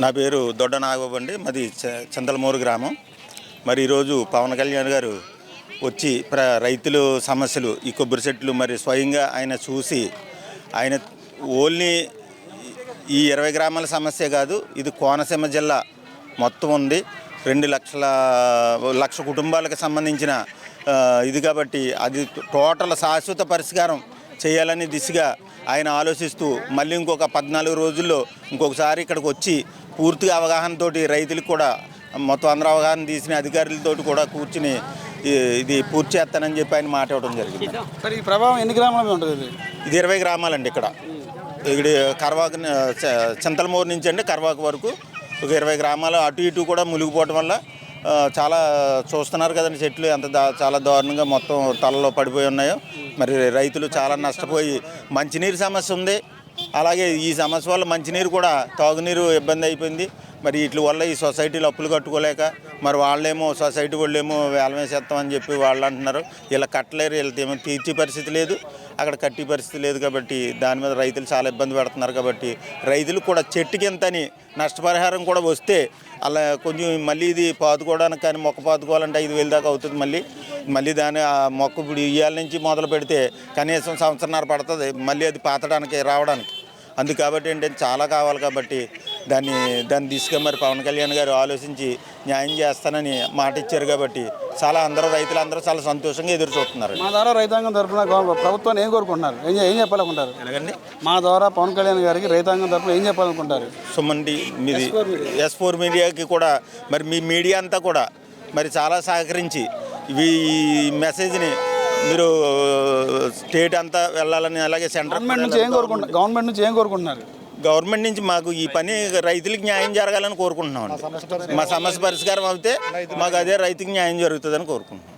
నా పేరు దొడ్డ నాగబాబు అండి. మాది చింతలమూరు గ్రామం. మరి ఈరోజు పవన్ కళ్యాణ్ గారు వచ్చి రైతులు సమస్యలు ఈ కొబ్బరి చెట్లు మరి స్వయంగా ఆయన చూసి ఆయన ఓన్లీ ఈ 20 గ్రామాల సమస్య కాదు, ఇది కోనసీమ జిల్లా మొత్తం ఉంది. 2 లక్ష కుటుంబాలకు సంబంధించిన ఇది కాబట్టి అది టోటల్ శాశ్వత పరిష్కారం చేయాలని దిశగా ఆయన ఆలోచిస్తూ మళ్ళీ ఇంకొక 14 రోజుల్లో ఇంకొకసారి ఇక్కడికి వచ్చి పూర్తిగా అవగాహనతో రైతులకు కూడా మొత్తం అందరూ అవగాహన తీసిన అధికారులతో కూడా కూర్చుని ఇది పూర్తి చేస్తానని చెప్పి ఆయన మాట ఇవ్వడం జరిగింది. ఈ ప్రభావం ఎన్ని గ్రామాల ఉంటుంది? ఇది 20 గ్రామాలండి. ఇక్కడ కర్వాకు చింతలమూరు నుంచి అండి కర్వాకు వరకు ఒక 20 గ్రామాలు అటు ఇటు కూడా మునిగిపోవటం వల్ల చాలా చూస్తున్నారు కదండి, చెట్లు ఎంత చాలా దారుణంగా మొత్తం తలలో పడిపోయి ఉన్నాయో. మరి రైతులు చాలా నష్టపోయి మంచినీరు సమస్య ఉంది. అలాగే ఈ సమస్య వల్ల మంచినీరు కూడా తాగునీరు ఇబ్బంది అయిపోయింది. మరి వీటి వల్ల ఈ సొసైటీలు అప్పులు కట్టుకోలేక మరి వాళ్ళేమో సొసైటీ వాళ్ళేమో వేలం వేసేస్తామని చెప్పి వాళ్ళు అంటున్నారు. ఇలా కట్టలేరు, వీళ్ళతో ఏమో తీర్చే పరిస్థితి లేదు, అక్కడ కట్టే పరిస్థితి లేదు. కాబట్టి దాని మీద రైతులు చాలా ఇబ్బంది పడుతున్నారు. కాబట్టి రైతులు కూడా చెట్టుకి ఎంతని నష్టపరిహారం కూడా వస్తే అలా కొంచెం మళ్ళీ ఇది పాతుకోవడానికి కానీ మొక్క పాతుకోవాలంటే 5,000 దాకా అవుతుంది. మళ్ళీ దాని ఆ మొక్క ఇప్పుడు ఇయ్యాల నుంచి మొదలు పెడితే కనీసం సంవత్సరన్నర పడుతుంది మళ్ళీ అది పాతడానికి రావడానికి. అందుకు కాబట్టి ఏంటంటే చాలా కావాలి. కాబట్టి దాన్ని దిశగా మరి పవన్ కళ్యాణ్ గారు ఆలోచించి న్యాయం చేస్తానని మాట ఇచ్చారు. కాబట్టి చాలా రైతులందరూ చాలా సంతోషంగా ఎదురు చూస్తున్నారు. మా ద్వారా రైతాంగం తరఫున ప్రభుత్వాన్ని ఏం కోరుకుంటున్నారు, ఏం చెప్పాలనుకుంటారు? ఎలాగండి మా ద్వారా పవన్ కళ్యాణ్ గారికి రైతాంగం తరఫున ఏం చెప్పాలనుకుంటారు? సుమన్డి మీది S4 మీడియాకి కూడా మరి మీ మీడియా అంతా కూడా మరి చాలా సహకరించి ఈ మెసేజ్ని మీరు స్టేట్ అంతా వెళ్ళాలని, అలాగే సెంట్రల్ గవర్నమెంట్ నుంచి ఏం కోరుకుంటున్నారు? గవర్నమెంట్ నుంచి మాకు ఈ పని రైతులకు న్యాయం జరగాలని కోరుకుంటున్నాం. మా సమస్య పరిష్కారం అవుతే మాకు అదే రైతుకి న్యాయం జరుగుతుందని కోరుకుంటున్నాం.